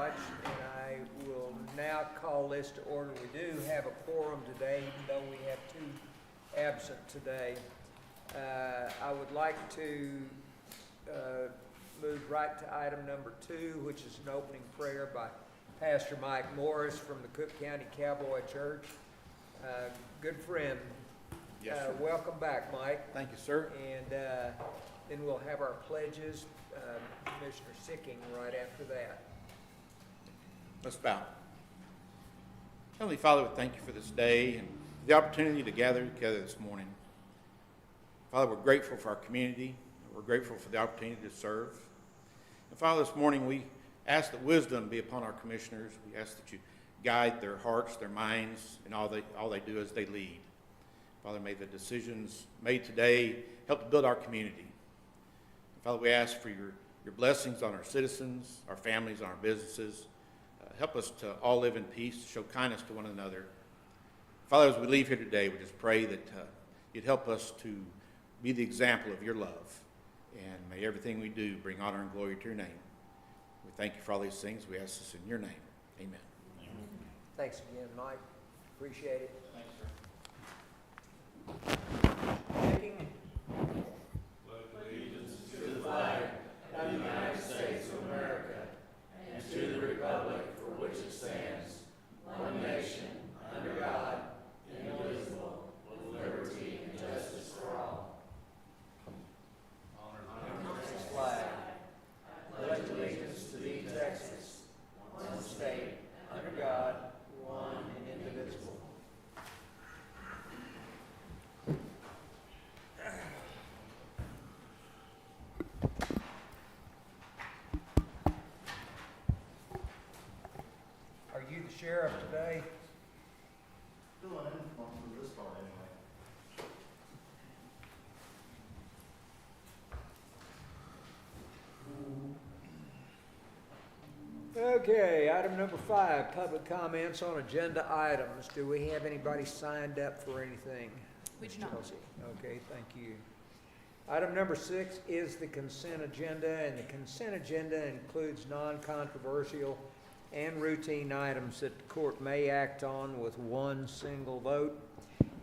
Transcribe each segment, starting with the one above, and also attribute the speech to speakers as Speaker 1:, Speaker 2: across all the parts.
Speaker 1: much, and I will now call this to order. We do have a quorum today, even though we have two absent today. I would like to move right to item number 2, which is an opening prayer by Pastor Mike Morris from the Cooke County Cowboy Church. Good friend.
Speaker 2: Yes, sir.
Speaker 1: Welcome back, Mike.
Speaker 2: Thank you, sir.
Speaker 1: And then we'll have our pledges. Commissioner Sicking right after that.
Speaker 2: Let's bow. Heavenly Father, we thank you for this day and the opportunity to gather together this morning. Father, we're grateful for our community. We're grateful for the opportunity to serve. And Father, this morning we ask that wisdom be upon our commissioners. We ask that you guide their hearts, their minds, and all they do as they lead. Father, may the decisions made today help to build our community. Father, we ask for your blessings on our citizens, our families, on our businesses. Help us to all live in peace, show kindness to one another. Father, as we leave here today, we just pray that you'd help us to be the example of your love. And may everything we do bring honor and glory to your name. We thank you for all these things. We ask this in your name. Amen.
Speaker 1: Thanks again, Mike. Appreciate it.
Speaker 2: Thanks, sir.
Speaker 1: Taking
Speaker 3: of the United States of America, and to the republic for which it stands, one nation, under God, indivisible, with liberty and justice for all. Honor this flag. Pledge allegiance to thee, Texas, one state, under God, one and indivisible.
Speaker 1: Are you the sheriff today?
Speaker 3: Filling in for this part anyway.
Speaker 1: Okay, item number 5, public comments on agenda items. Do we have anybody signed up for anything?
Speaker 4: We do
Speaker 1: Ms.
Speaker 4: not.
Speaker 1: Chelsea? Okay, thank you. Item number 6 is the consent agenda, and the consent agenda includes non-controversial and routine items that the court may act on with one single vote.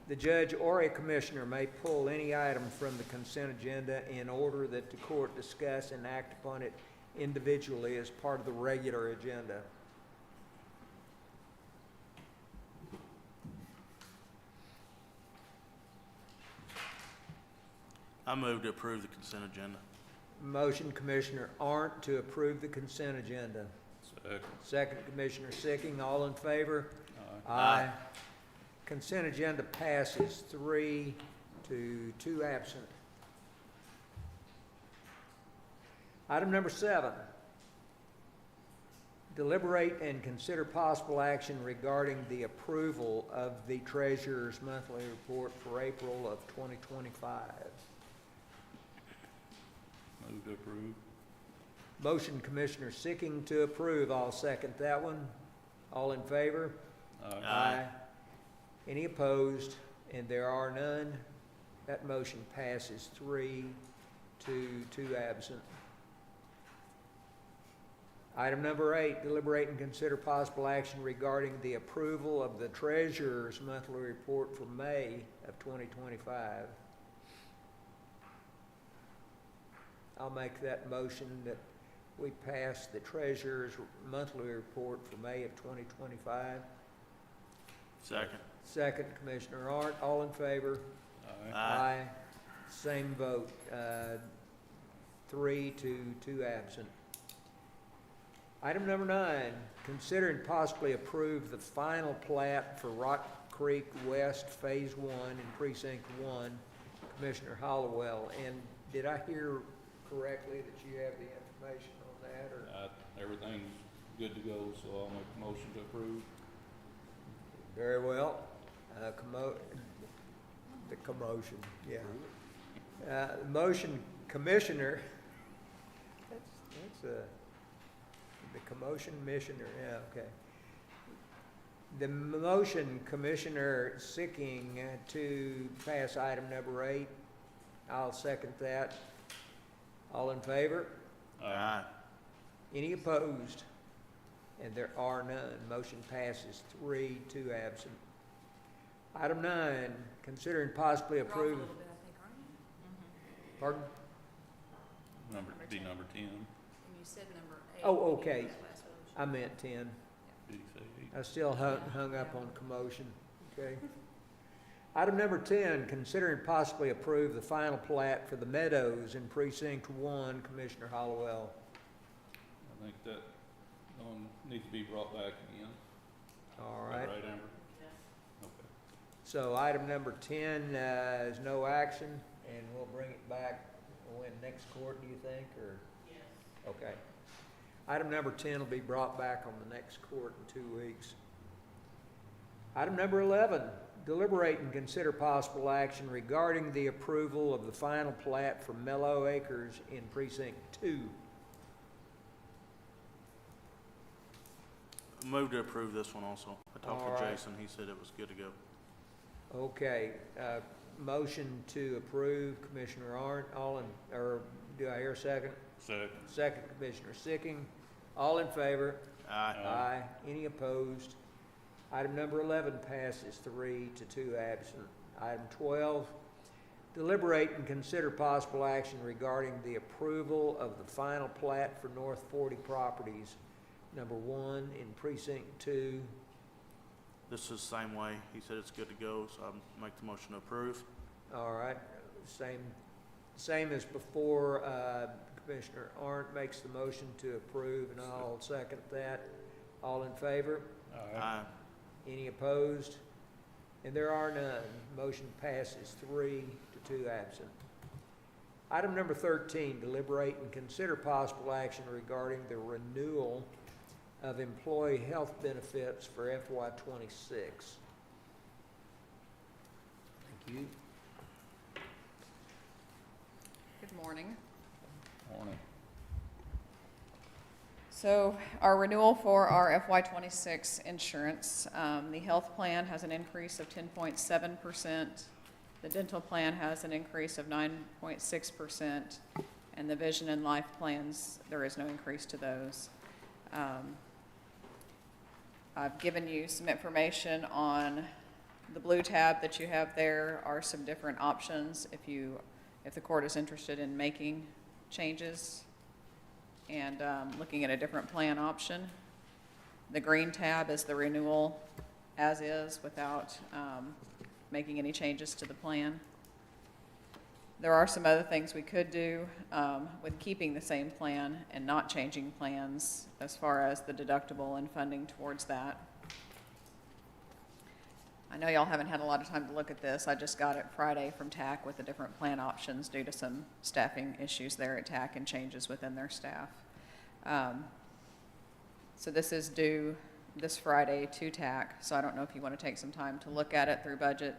Speaker 1: The judge or a commissioner may pull any item from the consent agenda in order that the court discuss and act upon it individually as part of the regular agenda.
Speaker 5: I move to approve the consent agenda.
Speaker 1: Motion, Commissioner Arndt, to approve the consent agenda.
Speaker 5: Second.
Speaker 1: Second, Commissioner Sicking. All in favor?
Speaker 5: Aye.
Speaker 1: Consent agenda passes 3 to 2 absent. Item number 7, deliberate and consider possible action regarding the approval of the treasurer's monthly report for April of 2025.
Speaker 5: Move to approve.
Speaker 1: Motion, Commissioner Sicking, to approve. I'll second that one. All in favor?
Speaker 5: Aye.
Speaker 1: Any opposed? And there are none. That motion passes 3 to 2 absent. Item number 8, deliberate and consider possible action regarding the approval of the treasurer's monthly report for May of 2025. I'll make that motion that we pass the treasurer's monthly report for May of 2025.
Speaker 5: Second.
Speaker 1: Second, Commissioner Arndt. All in favor?
Speaker 5: Aye.
Speaker 1: Same vote. 3 to 2 absent. Item number 9, consider and possibly approve the final plat for Rock Creek West Phase 1 in Precinct 1, Commissioner Hollowell. And did I hear correctly that you have the information on that? Or?
Speaker 6: Everything's good to go, so I'll make a motion to approve.
Speaker 1: Very well. The commotion, yeah. Motion, Commissioner. That's the commotion missioner, yeah, okay. The motion, Commissioner Sicking, to pass item number 8. I'll second that. All in favor?
Speaker 5: Aye.
Speaker 1: Any opposed? And there are none. Motion passes 3, 2 absent. Item 9, consider and possibly
Speaker 4: You're off a
Speaker 1: approve.
Speaker 4: little bit, I think, aren't you?
Speaker 1: Pardon?
Speaker 5: Number 10.
Speaker 4: And you said number 8.
Speaker 1: Oh, okay.
Speaker 4: That last motion.
Speaker 1: I meant 10.
Speaker 5: Did he say 8?
Speaker 1: I still hung up on commotion, okay? Item number 10, consider and possibly approve the final plat for the Meadows in Precinct 1, Commissioner Hollowell.
Speaker 6: I think that one needs to be brought back again.
Speaker 1: All
Speaker 6: Is that
Speaker 1: right,
Speaker 6: right, Amber? Okay.
Speaker 1: so item number 10 is no action, and we'll bring it back when, next court, do you think, or? Yes. Okay. Item number 10 will be brought back on the next court in 2 weeks. Item number 11, deliberate and consider possible action regarding the approval of the final plat for Mellow Acres in Precinct 2.
Speaker 5: Move to approve this one also. I talked
Speaker 1: All
Speaker 5: to
Speaker 1: right.
Speaker 5: Jason, he said it was good to go.
Speaker 1: Okay, motion to approve, Commissioner Arndt, or do I hear a second?
Speaker 6: Second.
Speaker 1: Second, Commissioner Sicking. All in favor?
Speaker 5: Aye.
Speaker 1: Aye. Any opposed? Item number 11 passes 3 to 2 absent. Item 12, deliberate and consider possible action regarding the approval of the final plat for North 40 Properties, number 1 in Precinct 2.
Speaker 5: This is the same way. He said it's good to go, so I'll make the motion to approve.
Speaker 1: All right, same as before. Commissioner Arndt makes the motion to approve, and I'll second that. All in favor?
Speaker 5: Aye.
Speaker 1: Any opposed? And there are none. Motion passes 3 to 2 absent. Item number 13, deliberate and consider possible action regarding the renewal of employee health benefits for FY26. Thank you.
Speaker 7: Good morning.
Speaker 6: Morning.
Speaker 7: So our renewal for our FY26 insurance, the health plan has an increase of 10.7%. The dental plan has an increase of 9.6%. And the vision and life plans, there is no increase to those. I've given you some information on the blue tab that you have. There are some different options if the court is interested in making changes and looking at a different plan option. The green tab is the renewal as is without making any changes to the plan. There are some other things we could do with keeping the same plan and not changing plans as far as the deductible and funding towards that. I know y'all haven't had a lot of time to look at this. I just got it Friday from TAC with the different plan options due to some staffing issues there at TAC and changes within their staff. So this is due this Friday to TAC, so I don't know if you want to take some time to look at it through budget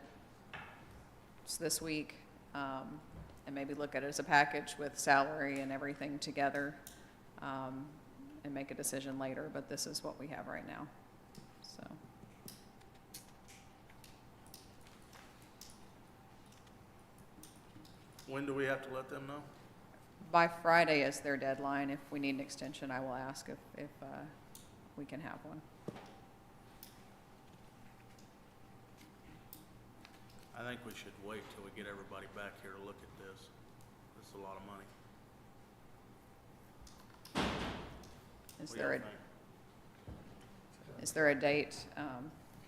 Speaker 7: this week, and maybe look at it as a package with salary and everything together, and make a decision later, but this is what we have right now, so.
Speaker 5: When do we have to let them know?
Speaker 7: By Friday is their deadline. If we need an extension, I will ask if we can have one.
Speaker 5: I think we should wait till we get everybody back here to look at this. This is a lot of money.
Speaker 7: Is
Speaker 5: What do
Speaker 7: there
Speaker 5: y'all think?
Speaker 7: is there a date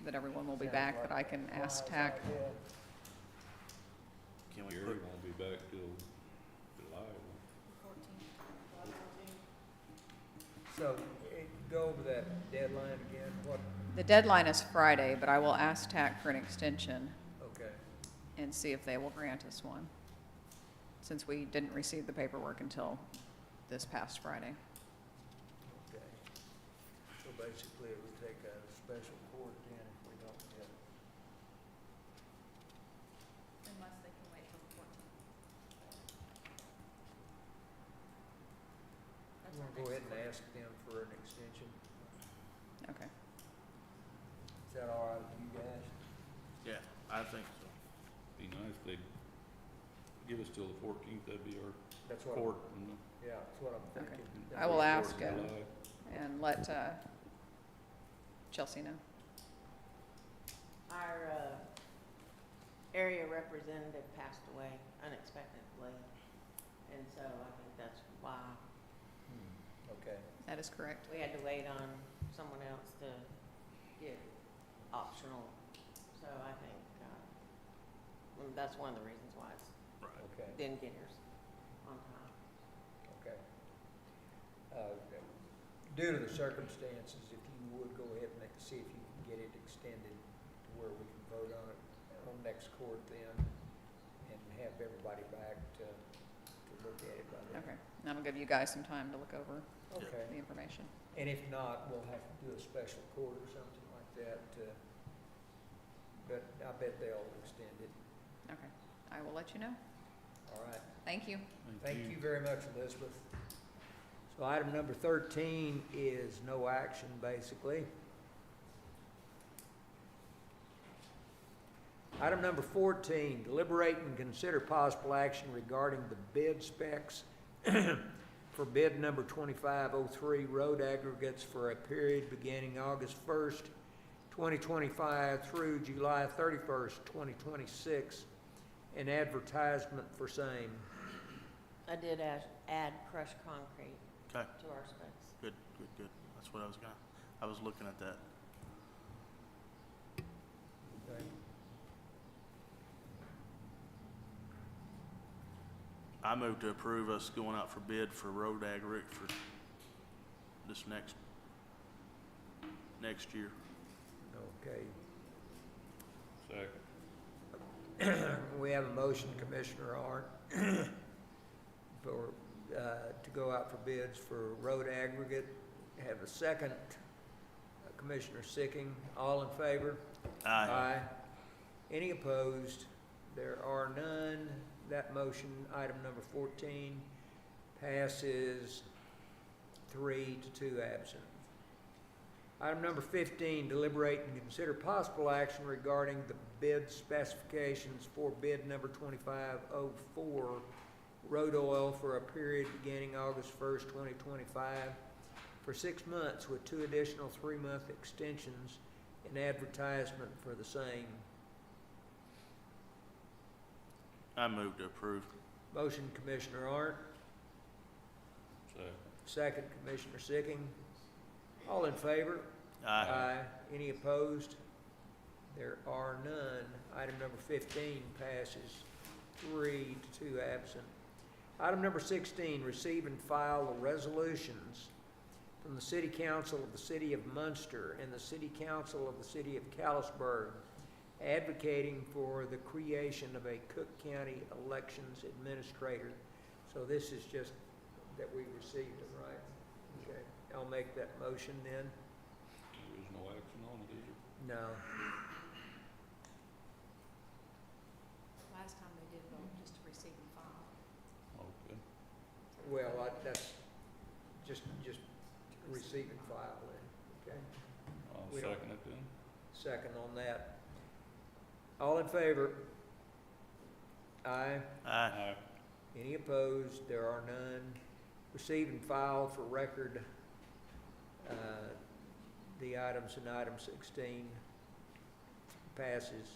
Speaker 7: that everyone will be back that I can ask TAC?
Speaker 5: Can we
Speaker 6: Gary
Speaker 5: put,
Speaker 6: won't be back till July.
Speaker 4: 14.
Speaker 1: So, go over that deadline again. What?
Speaker 7: The deadline is Friday, but I will ask TAC for an extension
Speaker 1: Okay.
Speaker 7: and see if they will grant us one, since we didn't receive the paperwork until this past Friday.
Speaker 1: Okay. So basically, it would take a special court then if we don't get it.
Speaker 4: Unless they can wait till the 14th.
Speaker 1: I'm gonna go ahead and ask them for an extension.
Speaker 7: Okay.
Speaker 1: Is that all right with you guys?
Speaker 5: yeah, I think so.
Speaker 6: Be nice if they'd give us till the 14th, that'd be our
Speaker 1: That's what,
Speaker 6: court. And
Speaker 1: yeah, that's what I'm
Speaker 7: Okay.
Speaker 1: thinking.
Speaker 7: I will ask
Speaker 6: July.
Speaker 7: and let Chelsea know.
Speaker 8: Our area representative passed away unexpectedly, and so I think that's why
Speaker 1: Okay.
Speaker 7: That is correct.
Speaker 8: we had to wait on someone else to get optional. So I think that's one of the reasons why it's
Speaker 5: Right.
Speaker 1: Okay.
Speaker 8: didn't get yours on time.
Speaker 1: Okay. Due to the circumstances, if you would go ahead and see if you can get it extended to where we can vote on it on next court then, and have everybody back to look at it by then.
Speaker 7: Okay, and that'll give you guys some time to look over
Speaker 1: Okay.
Speaker 7: the information.
Speaker 1: And if not, we'll have to do a special court or something like that, but I bet they'll extend it.
Speaker 7: Okay, I will let you know.
Speaker 1: All right.
Speaker 7: Thank you.
Speaker 1: Thank you very much, Elizabeth. So item number 13 is no action, basically. Item number 14, deliberate and consider possible action regarding the bid specs for bid number 2503, road aggregates for a period beginning August 1st, 2025 through July 31st, 2026, and advertisement for same.
Speaker 8: I did add crushed concrete
Speaker 5: Okay,
Speaker 8: to our specs.
Speaker 5: good. That's what I was looking at that.
Speaker 1: Okay.
Speaker 5: I move to approve us going out for bid for road aggregate for this next year.
Speaker 1: Okay.
Speaker 6: Second.
Speaker 1: We have a motion, Commissioner Arndt, to go out for bids for road aggregate. Have a second, Commissioner Sicking. All in favor?
Speaker 5: Aye.
Speaker 1: Any opposed? There are none. That motion, item number 14, passes 3 to 2 absent. Item number 15, deliberate and consider possible action regarding the bid specifications for bid number 2504, road oil for a period beginning August 1st, 2025, for 6 months with 2 additional 3-month extensions and advertisement for the same.
Speaker 5: I move to approve.
Speaker 1: Motion, Commissioner Arndt.
Speaker 6: Second.
Speaker 1: Second, Commissioner Sicking. All in favor?
Speaker 5: Aye.
Speaker 1: Any opposed? There are none. Item number 15 passes 3 to 2 absent. Item number 16, receive and file the resolutions from the City Council of the City of Munster and the City Council of the City of Callisburg advocating for the creation of a Cooke County Elections Administrator. So this is just that we received it, right? Okay, I'll make that motion then.
Speaker 6: There's no action on it, is there?
Speaker 1: No.
Speaker 4: Last time they did vote just to receive and file.
Speaker 6: Okay.
Speaker 1: Well, that's just receive and file then, okay?
Speaker 6: I'll
Speaker 1: We don't-
Speaker 6: second it then.
Speaker 1: Second on that. All in favor? Aye.
Speaker 5: Aye.
Speaker 1: Any opposed? There are none. Receive and file for record the items in item 16. Passes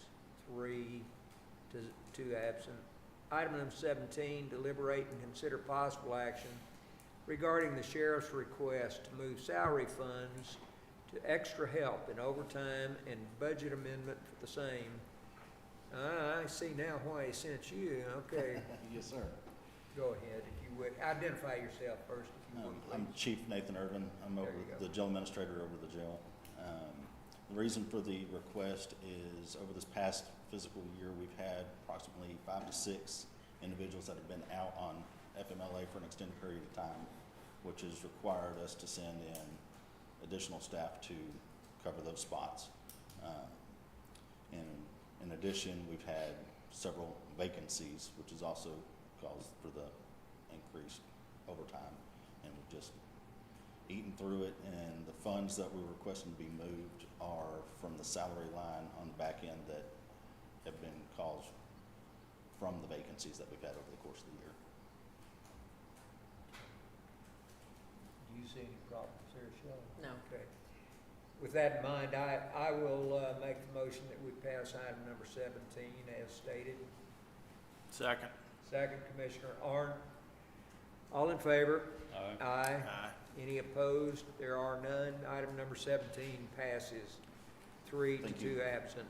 Speaker 1: 3 to 2 absent. Item number 17, deliberate and consider possible action regarding the sheriff's request to move salary funds to extra help in overtime and budget amendment for the same. I see now why he sent you. Okay,
Speaker 9: Yes, sir.
Speaker 1: go ahead if you would. Identify yourself first if you would,
Speaker 9: I'm
Speaker 1: please.
Speaker 9: Chief Nathan Irvin. I'm
Speaker 1: There
Speaker 9: over
Speaker 1: you go.
Speaker 9: the jail administrator over the jail. The reason for the request is over this past physical year, we've had approximately 5 to 6 individuals that have been out on FMLA for an extended period of time, which has required us to send in additional staff to cover those spots. In addition, we've had several vacancies, which has also caused for the increased overtime. And we've just eaten through it, and the funds that we're requesting to be moved are from the salary line on the back end that have been caused from the vacancies that we've had over the course of the year.
Speaker 1: Do you see any problems there, Shelley?
Speaker 8: No.
Speaker 1: Okay. With that in mind, I will make the motion that we pass item number 17 as stated.
Speaker 5: Second.
Speaker 1: Second, Commissioner Arndt. All in favor?
Speaker 6: Aye.
Speaker 1: Aye.
Speaker 5: Aye.
Speaker 1: Any opposed? There are none. Item number 17 passes 3 to
Speaker 9: Thank
Speaker 1: 2
Speaker 9: you.
Speaker 1: absent.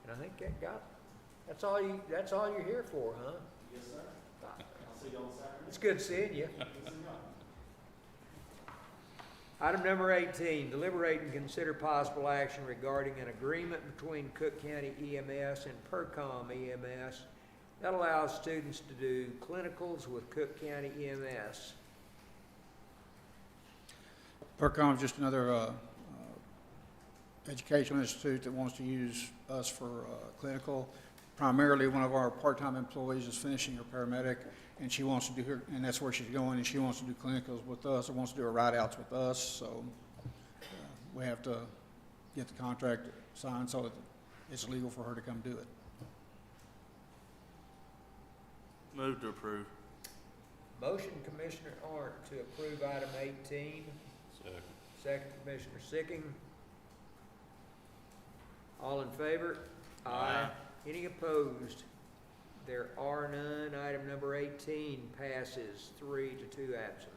Speaker 1: And I think that's all you're here for, huh?
Speaker 9: Yes, sir. I'll see you on Saturday.
Speaker 1: It's good seeing you. Item number 18, deliberate and consider possible action regarding an agreement between Cooke County EMS and PERCOM EMS that allows students to do clinicals with Cooke County EMS.
Speaker 10: PERCOM is just another educational institute that wants to use us for clinical. Primarily, one of our part-time employees is finishing her paramedic, and she wants to do her, and that's where she's going, and she wants to do clinicals with us, or wants to do her ride-outs with us, so we have to get the contract signed so that it's legal for her to come do it.
Speaker 5: Move to approve.
Speaker 1: Motion, Commissioner Arndt, to approve item 18.
Speaker 6: Second.
Speaker 1: Second, Commissioner Sicking. All in favor?
Speaker 5: Aye.
Speaker 1: Any opposed? There are none. Item number 18 passes 3 to 2 absent.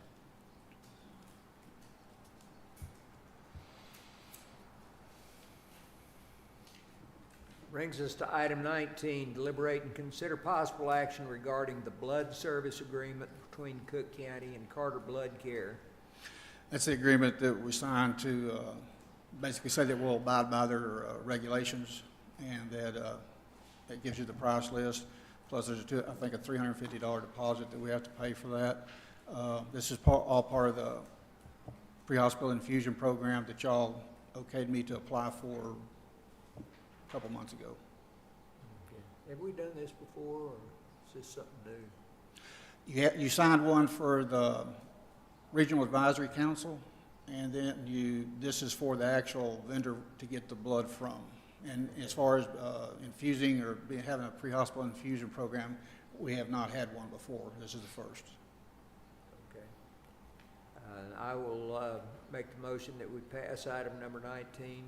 Speaker 1: Brings us to item 19, deliberate and consider possible action regarding the blood service agreement between Cooke County and Carter Blood Care.
Speaker 10: That's the agreement that we signed to basically say that we'll abide by their regulations, and that that gives you the price list. Plus, there's I think a $350 deposit that we have to pay for that. This is all part of the pre-hospital infusion program that y'all okayed me to apply for a couple months ago.
Speaker 1: Have we done this before, or is this something new?
Speaker 10: You signed one for the Regional Advisory Council, and then this is for the actual vendor to get the blood from. And as far as infusing or having a pre-hospital infusion program, we have not had one before. This is the first.
Speaker 1: Okay. I will make the motion that we pass item number 19.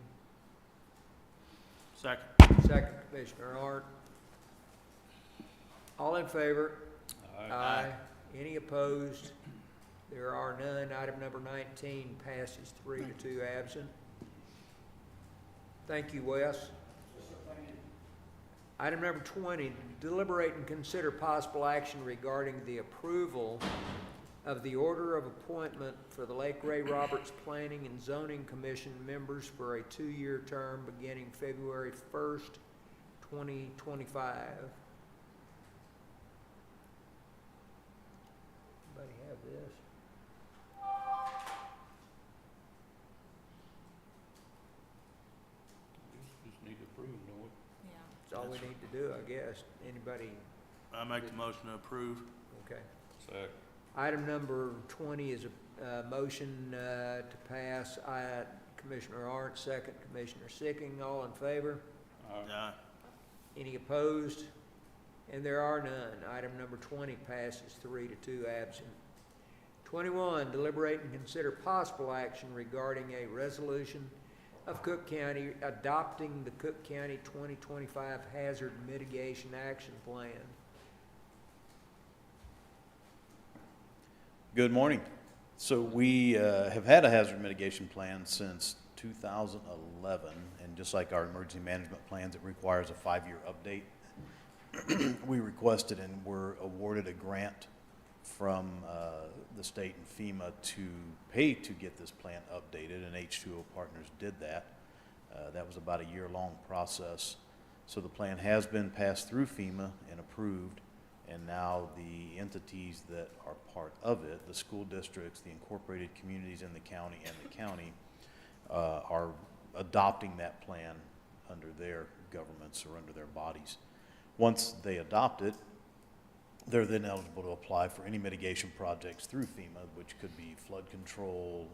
Speaker 5: Second.
Speaker 1: Second, Commissioner Arndt. All in favor?
Speaker 6: Aye.
Speaker 1: Any opposed? There are none. Item number 19 passes 3 to 2 absent. Thank you, Wes. Item number 20, deliberate and consider possible action regarding the approval of the order of appointment for the Lake Ray Roberts Planning and Zoning Commission members for a 2-year term beginning February 1st, 2025. Anybody have this?
Speaker 6: Just need to approve, don't we?
Speaker 4: Yeah.
Speaker 1: That's all we need to do, I guess. Anybody?
Speaker 5: I make the motion to approve.
Speaker 1: Okay.
Speaker 6: Second.
Speaker 1: Item number 20 is a motion to pass. Commissioner Arndt, second. Commissioner Sicking, all in favor?
Speaker 5: Aye.
Speaker 1: Any opposed? And there are none. Item number 20 passes 3 to 2 absent. 21, deliberate and consider possible action regarding a resolution of Cooke County adopting the Cooke County 2025 Hazard Mitigation Action Plan.
Speaker 11: Good morning. So we have had a hazard mitigation plan since 2011, and just like our emergency management plans, it requires a 5-year update. We requested and were awarded a grant from the state and FEMA to pay to get this plan updated, and H2O Partners did that. That was about a year-long process. So the plan has been passed through FEMA and approved, and now the entities that are part of it, the school districts, the incorporated communities in the county, and the county are adopting that plan under their governments or under their bodies. Once they adopt it, they're then eligible to apply for any mitigation projects through FEMA, which could be flood control.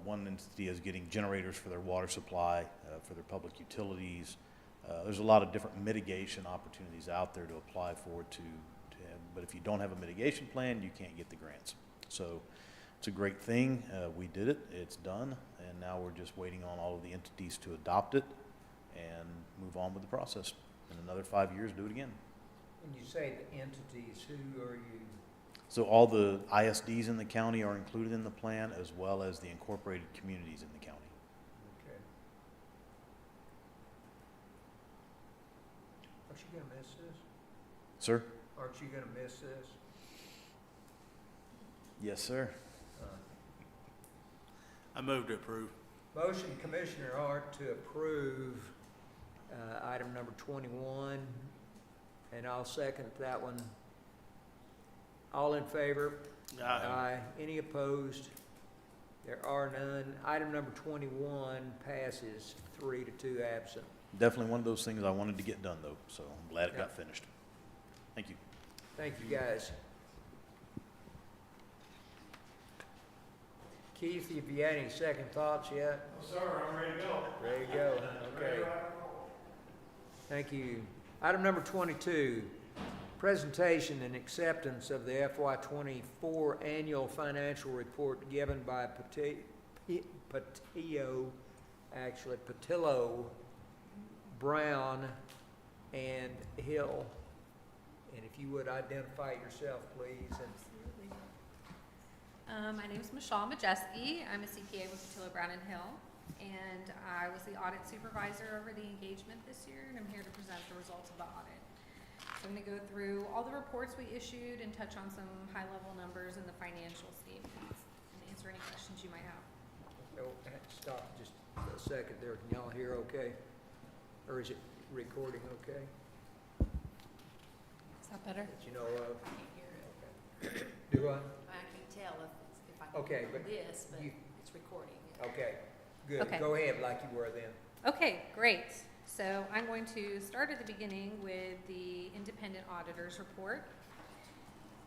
Speaker 11: One entity is getting generators for their water supply, for their public utilities. There's a lot of different mitigation opportunities out there to apply for but if you don't have a mitigation plan, you can't get the grants. So It's a great thing. We did it, it's done, and now we're just waiting on all of the entities to adopt it and move on with the process. In another 5 years, do it again.
Speaker 1: When you say the entities, who are you?
Speaker 11: So all the ISDs in the county are included in the plan, as well as the incorporated communities in the county.
Speaker 1: Okay. Aren't you gonna miss this?
Speaker 11: Sir?
Speaker 1: Aren't you gonna miss this?
Speaker 11: Yes, sir.
Speaker 5: I move to approve.
Speaker 1: Motion, Commissioner Hart, to approve item number 21, and I'll second that one. All in favor?
Speaker 5: Aye.
Speaker 1: Any opposed? There are none. Item number 21 passes 3-2 absent.
Speaker 11: Definitely one of those things I wanted to get done, though, so I'm glad it got finished. Thank you.
Speaker 1: Thank you, guys. Keith, have you had any second thoughts yet?
Speaker 3: No, sir, I'm ready to go.
Speaker 1: Ready to go, okay. Thank you. Item number 22, presentation and acceptance of the FY '24 annual financial report given by Patillo, Brown, and Hill. And if you would identify yourself, please. And
Speaker 4: Absolutely. My name is Michelle Majeski. I'm a CPA with Patillo, Brown and Hill, and I was the audit supervisor over the engagement this year, and I'm here to present the results of the audit. So I'm going to go through all the reports we issued and touch on some high-level numbers in the financial statements and answer any questions you might have.
Speaker 1: oh, stop just a second there. Can y'all hear okay? Or is it recording okay?
Speaker 4: Is that better?
Speaker 1: That you know of?
Speaker 4: I can't hear it.
Speaker 1: Okay. Do I?
Speaker 4: I can't tell if I
Speaker 1: Okay, but
Speaker 4: this, but
Speaker 1: you-
Speaker 4: it's recording.
Speaker 1: Okay, good.
Speaker 4: Okay.
Speaker 1: Go ahead like you were then.
Speaker 4: Okay, great. So I'm going to start at the beginning with the independent auditor's report.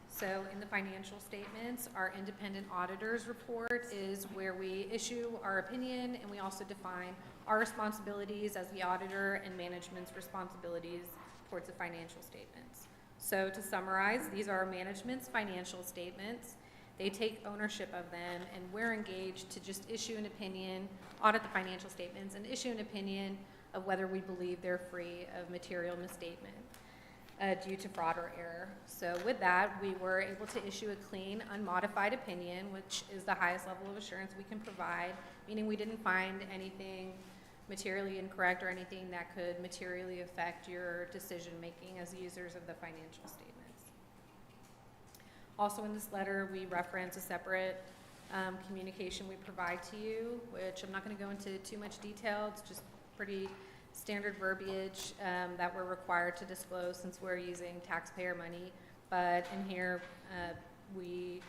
Speaker 4: So in the financial statements, our independent auditor's report is where we issue our opinion, and we also define our responsibilities as the auditor and management's responsibilities towards the financial statements. So to summarize, these are management's financial statements. They take ownership of them, and we're engaged to just issue an opinion, audit the financial statements, and issue an opinion of whether we believe they're free of material misstatement due to fraud or error. So with that, we were able to issue a clean, unmodified opinion, which is the highest level of assurance we can provide, meaning we didn't find anything materially incorrect or anything that could materially affect your decision-making as users of the financial statements. Also in this letter, we reference a separate communication we provide to you, which I'm not going to go into too much detail. It's just pretty standard verbiage that we're required to disclose since we're using taxpayer money. But in here, we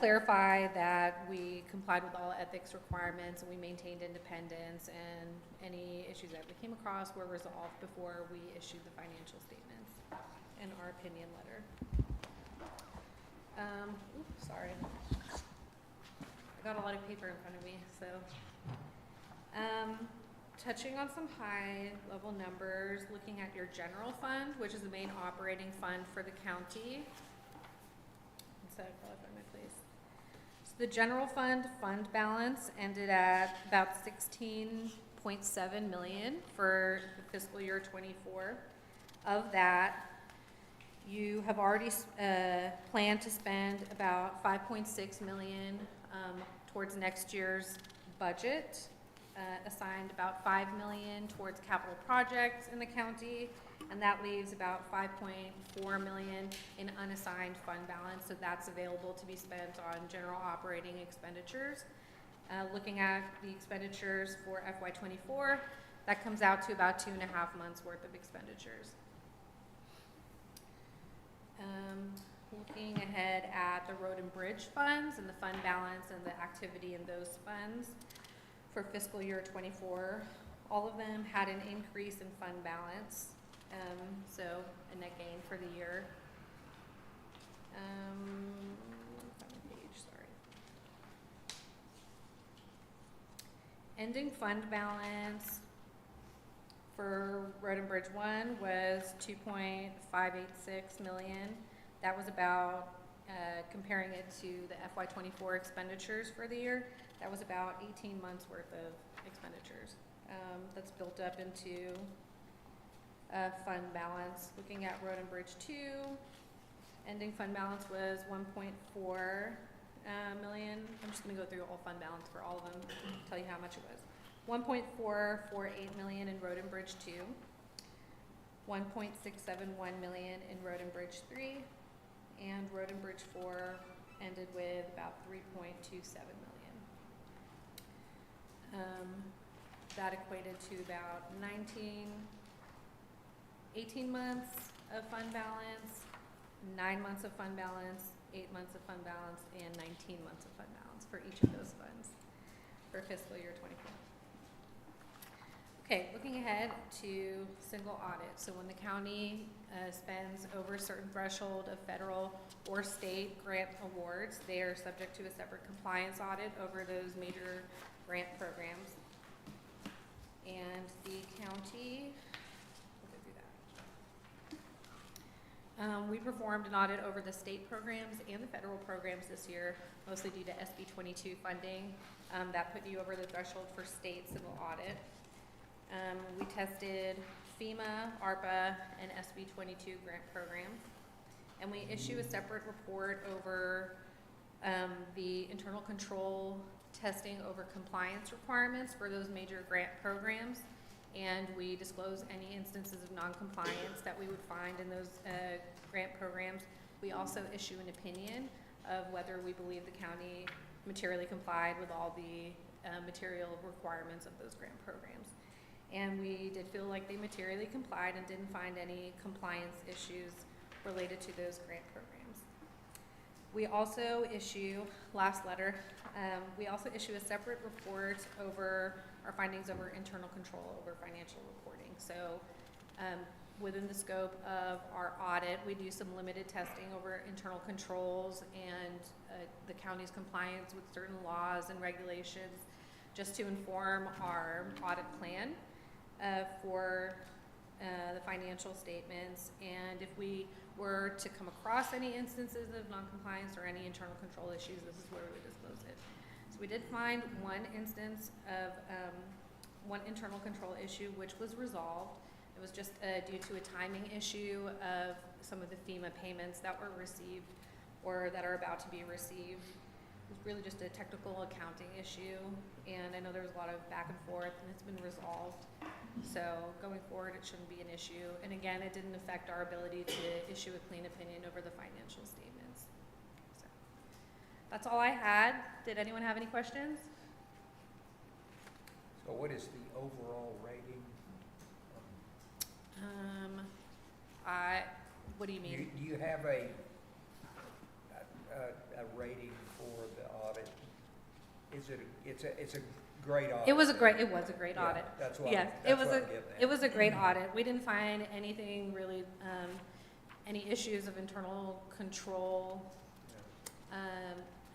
Speaker 4: clarify that we complied with all ethics requirements and we maintained independence, and any issues that we came across were resolved before we issued the financial statements and our opinion letter. Oops, sorry. I got a lot of paper in front of me, so. Touching on some high-level numbers, looking at your general fund, which is the main operating fund for the county. So I'll find my place. So the general fund balance ended at about $16.7 million for the fiscal year '24. Of that, you have already planned to spend about $5.6 million towards next year's budget. Assigned about $5 million towards capital projects in the county, and that leaves about $5.4 million in unassigned fund balance, so that's available to be spent on general operating expenditures. Looking at the expenditures for FY '24, that comes out to about 2.5 months worth of expenditures. Looking ahead at the road and bridge funds and the fund balance and the activity in those funds, for fiscal year '24, all of them had an increase in fund balance, so a net gain for the year. Ending fund balance for Road and Bridge 1 was $2.586 million. That was about comparing it to the FY '24 expenditures for the year, that was about 18 months worth of expenditures. That's built up into fund balance. Looking at Road and Bridge 2, ending fund balance was 1.4 million. I'm just gonna go through all fund balance for all of them, tell you how much it was. 1.448 million in Road and Bridge 2, 1.671 million in Road and Bridge 3, and Road and Bridge 4 ended with about 3.27 million. That equated to about 18 months of fund balance, 9 months of fund balance, 8 months of fund balance, and 19 months of fund balance for each of those funds for fiscal year '24. Okay, looking ahead to single audit. So when the county spends over a certain threshold of federal or state grant awards, they are subject to a separate compliance audit over those major grant programs. And the county, we'll go through that. We performed an audit over the state programs and the federal programs this year, mostly due to SB 22 funding. That put you over the threshold for state civil audit. We tested FEMA, ARPA, and SB 22 grant programs. And we issue a separate report over the internal control testing over compliance requirements for those major grant programs. And we disclose any instances of non-compliance that we would find in those grant programs. We also issue an opinion of whether we believe the county materially complied with all the material requirements of those grant programs. And we did feel like they materially complied and didn't find any compliance issues related to those grant programs. We also issue, last letter, we also issue a separate report over our findings over internal control over financial reporting. So within the scope of our audit, we do some limited testing over internal controls and the county's compliance with certain laws and regulations just to inform our audit plan for the financial statements. And if we were to come across any instances of noncompliance or any internal control issues, this is where we would disclose it. So we did find one instance of one internal control issue which was resolved. It was just due to a timing issue of some of the FEMA payments that were received or that are about to be received. It was really just a technical accounting issue, and I know there was a lot of back and forth, and it's been resolved. So going forward, it shouldn't be an issue. And again, it didn't affect our ability to issue a clean opinion over the financial statements. So that's all I had. Did anyone have any questions?
Speaker 1: So what is the overall rating?
Speaker 4: What do you mean?
Speaker 1: Do you have a rating for the audit? Is it, it's a great audit?
Speaker 4: It was a great
Speaker 1: Yeah,
Speaker 4: audit.
Speaker 1: That's what,
Speaker 4: Yeah,
Speaker 1: that's
Speaker 4: it was
Speaker 1: what
Speaker 4: a,
Speaker 1: I'm getting at.
Speaker 4: it was a great audit. We didn't find anything really, any issues of internal control,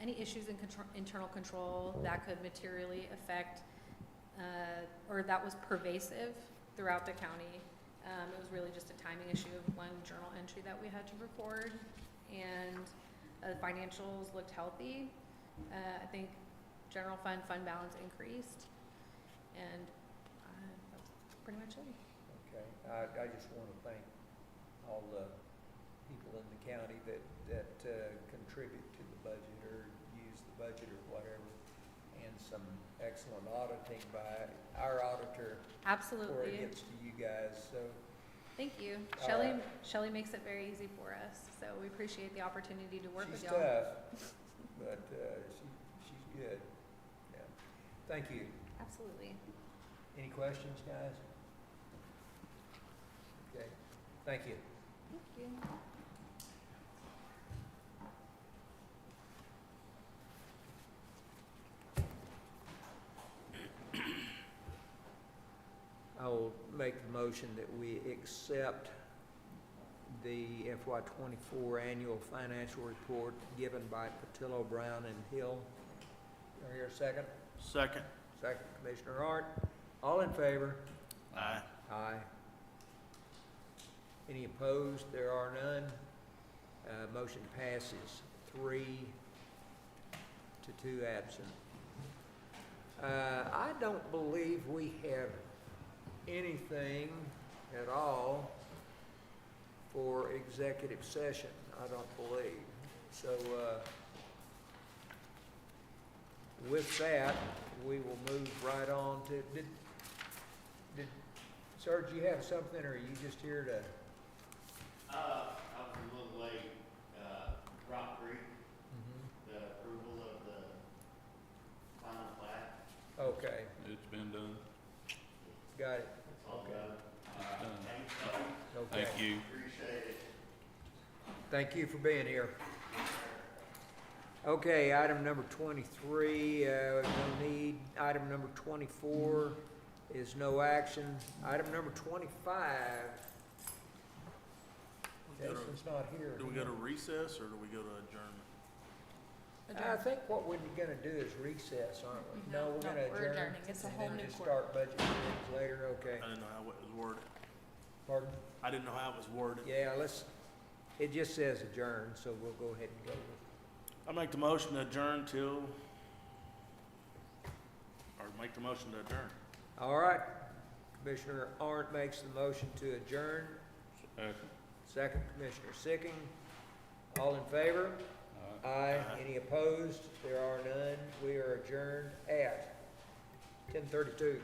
Speaker 4: any issues in internal control that could materially affect, or that was pervasive throughout the county. It was really just a timing issue of one journal entry that we had to record, and the financials looked healthy. I think general fund balance increased, and that's pretty much it.
Speaker 1: Okay, I just want to thank all the people in the county that contribute to the budget or use the budget or whatever, and some excellent auditing by our auditor before
Speaker 4: Absolutely.
Speaker 1: it gets to you guys, so.
Speaker 4: Thank you.
Speaker 1: All
Speaker 4: Shelley,
Speaker 1: right.
Speaker 4: Shelley makes it very easy for us, so we appreciate the opportunity to work with
Speaker 1: She's
Speaker 4: y'all.
Speaker 1: tough, but she's good. Yeah. Thank you.
Speaker 4: Absolutely.
Speaker 1: Any questions, guys? Okay, thank you.
Speaker 4: Thank you.
Speaker 1: I will make the motion that we accept the FY '24 annual financial report given by Patillo, Brown, and Hill. Do I hear a second?
Speaker 5: Second.
Speaker 1: Second, Commissioner Hart. All in favor?
Speaker 5: Aye.
Speaker 1: Aye. Any opposed? There are none. Motion passes 3 to 2 absent. I don't believe we have anything at all for executive session, I don't believe. So, with that, we will move right on to, sir, do you have something, or are you just here to?
Speaker 3: I was a little late, Rock Creek, the approval of the final plat,
Speaker 1: Okay,
Speaker 6: It's been done.
Speaker 1: got it.
Speaker 3: it's all
Speaker 1: Okay.
Speaker 3: done.
Speaker 6: It's done.
Speaker 3: Thanks, Tony.
Speaker 1: Okay.
Speaker 6: Thank you.
Speaker 3: Appreciate it.
Speaker 1: Thank you for being here. Okay, item number 23, no need. Item number 24 is no action. Item number 25. Jason's not here.
Speaker 5: Do we go to recess or do we go to adjournment?
Speaker 1: I think what we're gonna do is recess, aren't we? No, we're gonna
Speaker 4: we're
Speaker 1: adjourn.
Speaker 4: adjourning. It's a whole
Speaker 1: And
Speaker 4: new
Speaker 1: then just
Speaker 4: court.
Speaker 1: start budget meetings later, okay.
Speaker 5: I didn't know how it was worded.
Speaker 1: Pardon?
Speaker 5: I didn't know how it was worded.
Speaker 1: Yeah, it just says adjourn, so we'll go ahead and go with it.
Speaker 5: I make the motion to adjourn till, or make the motion to adjourn.
Speaker 1: All right. Commissioner Arndt makes the motion to adjourn.
Speaker 6: Second.
Speaker 1: Second, Commissioner Sicking. All in favor? Aye.
Speaker 5: Aye.
Speaker 1: Any opposed? There are none. We are adjourned at 10:32.